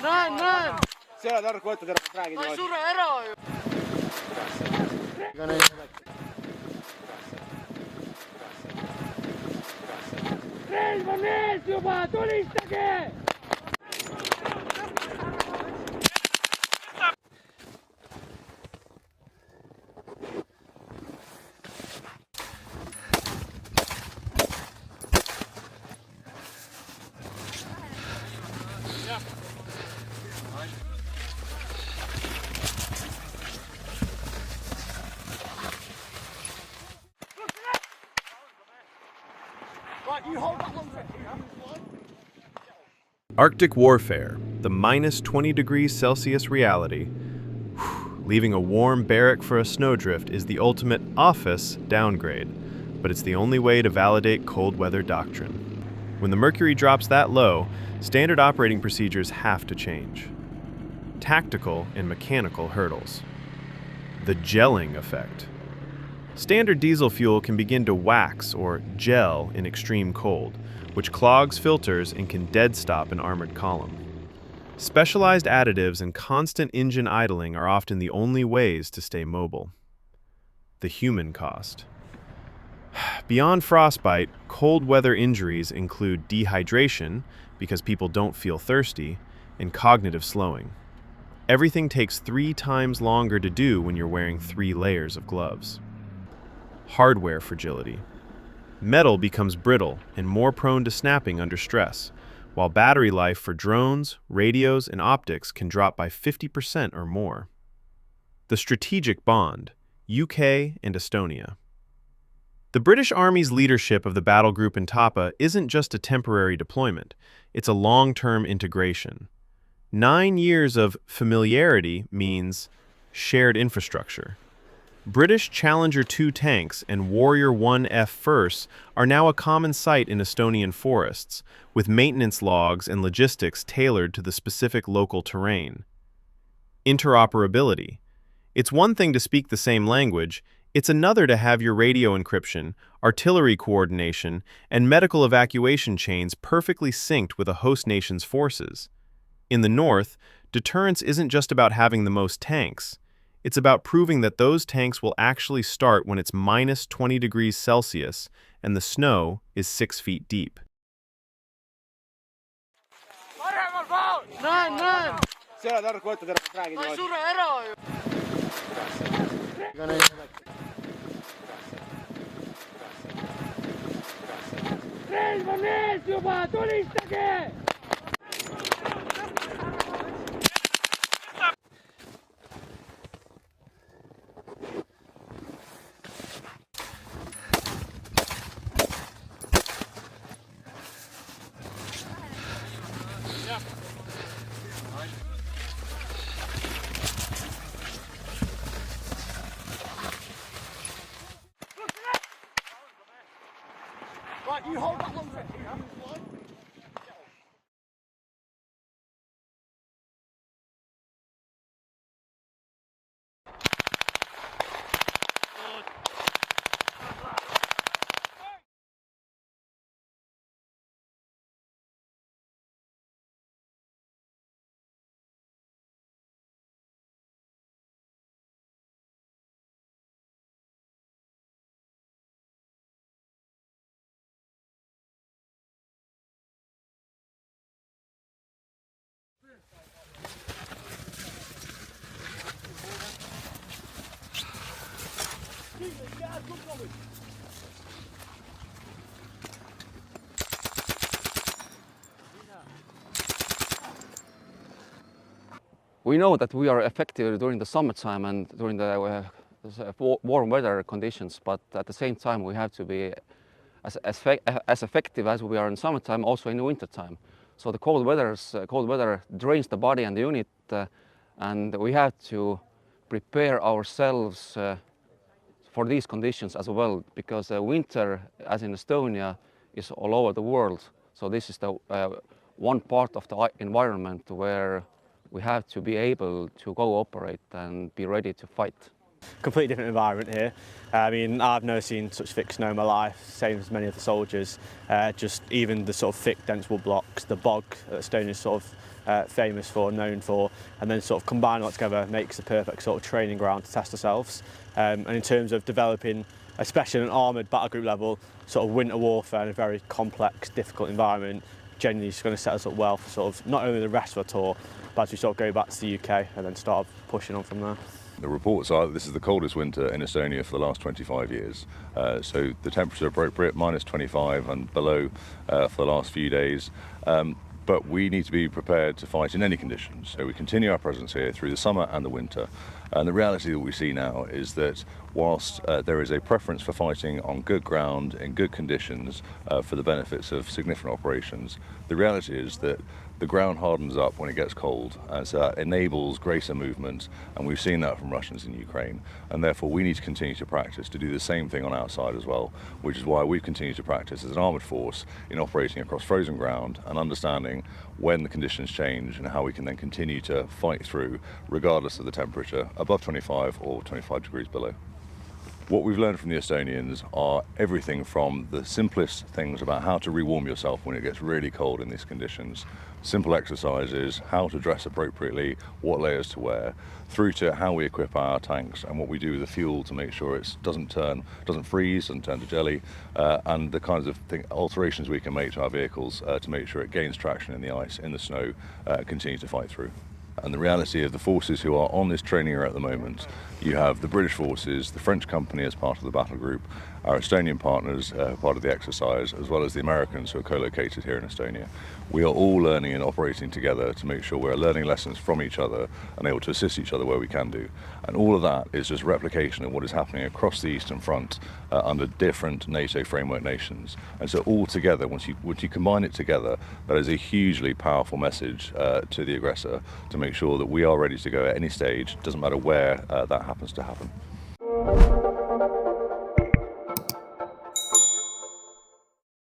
Näen! See ei ole tark võtta, terve räägid Ma ei sure ära ju! Relv on ees juba, tulistage! Arctic warfare, the minus 20 degrees Celsius reality. Leaving a warm barrack for a snowdrift is the ultimate office downgrade, but it's the only way to validate cold weather doctrine. When the mercury drops that low, standard operating procedures have to change. Tactical and mechanical hurdles. The gelling effect. Standard diesel fuel can begin to wax or gel in extreme cold, which clogs filters and can dead stop an armored column. Specialized additives and constant engine idling are often the only ways to stay mobile. The human cost. Beyond frostbite, cold weather injuries include dehydration, because people don't feel thirsty, and cognitive slowing. Everything takes 3 times longer to do when you're wearing 3 layers of gloves. Hardware fragility. Metal becomes brittle and more prone to snapping under stress, while battery life for drones, radios, and optics can drop by 50% or more. The strategic bond, UK and Estonia. The British Army's leadership of the Battlegroup in Tapa isn't just a temporary deployment, it's a long-term integration. 9 years of familiarity means shared infrastructure. British Challenger 2 tanks and Warrior 1F Firsts are now a common sight in Estonian forests, with maintenance logs and logistics tailored to the specific local terrain. Interoperability. It's one thing to speak the same language, it's another to have your radio encryption, artillery coordination, and medical evacuation chains perfectly synced with a host nation's forces. In the north, deterrence isn't just about having the most tanks. It's about proving that those tanks will actually start when it's minus 20 degrees Celsius and the snow is 6 feet deep. Näen! See ei ole tark võtta, terve räägid Ma ei sure ära ju! Relv on ees juba, tulistage! Right, you hold that one for here. We know that we are effective during the summertime and during the warm weather conditions, but at the same time we have to be as effective as we are in summertime, also in the wintertime. So the cold weather drains the body and the unit, and we have to prepare ourselves for these conditions as well, because winter, as in Estonia, is all over the world. So this is the one part of the environment where we have to be able to go operate and be ready to fight. Completely different environment here. I mean, I've never seen such thick snow in my life, same as many of the soldiers. Just even the sort of thick, dense wood blocks, the bog that Estonia is sort of famous for, known for, and then sort of combining that together makes the perfect sort of training ground to test ourselves. And in terms of developing, especially at an armoured battlegroup level, sort of winter warfare in a very complex, difficult environment, genuinely is going to set us up well for sort of not only the rest of our tour, but as we sort of go back to the UK and then start pushing on from there. The reports are that this is the coldest winter in Estonia for the last 25 years. So the temperature appropriate, minus 25 and below for the last few days. But we need to be prepared to fight in any conditions. So we continue our presence here through the summer and the winter. And the reality that we see now is that whilst there is a preference for fighting on good ground, in good conditions, for the benefits of significant operations, the reality is that the ground hardens up when it gets cold, and so that enables greater movement, and we've seen that from Russians in Ukraine, and therefore we need to continue to practice to do the same thing on our side as well, which is why we've continued to practice as an armoured force in operating across frozen ground and understanding when the conditions change and how we can then continue to fight through regardless of the temperature, above 25 or 25 degrees below. What we've learned from the Estonians are everything from the simplest things about how to rewarm yourself when it gets really cold in these conditions, simple exercises, how to dress appropriately, what layers to wear, through to how we equip our tanks and what we do with the fuel to make sure it doesn't freeze, doesn't turn to jelly, and the kinds of alterations we can make to our vehicles to make sure it gains traction in the ice, in the snow, continue to fight through. And the reality of the forces who are on this training area at the moment, you have the British forces, the French company as part of the battle group, our Estonian partners part of the exercise, as well as the Americans who are co-located here in Estonia. We are all learning and operating together to make sure we're learning lessons from each other and able to assist each other where we can do. And all of that is just replication of what is happening across the Eastern Front under different NATO framework nations. And so all together, once you combine it together, that is a hugely powerful message to the aggressor to make sure that we are ready to go at any stage, doesn't matter where that happens to happen.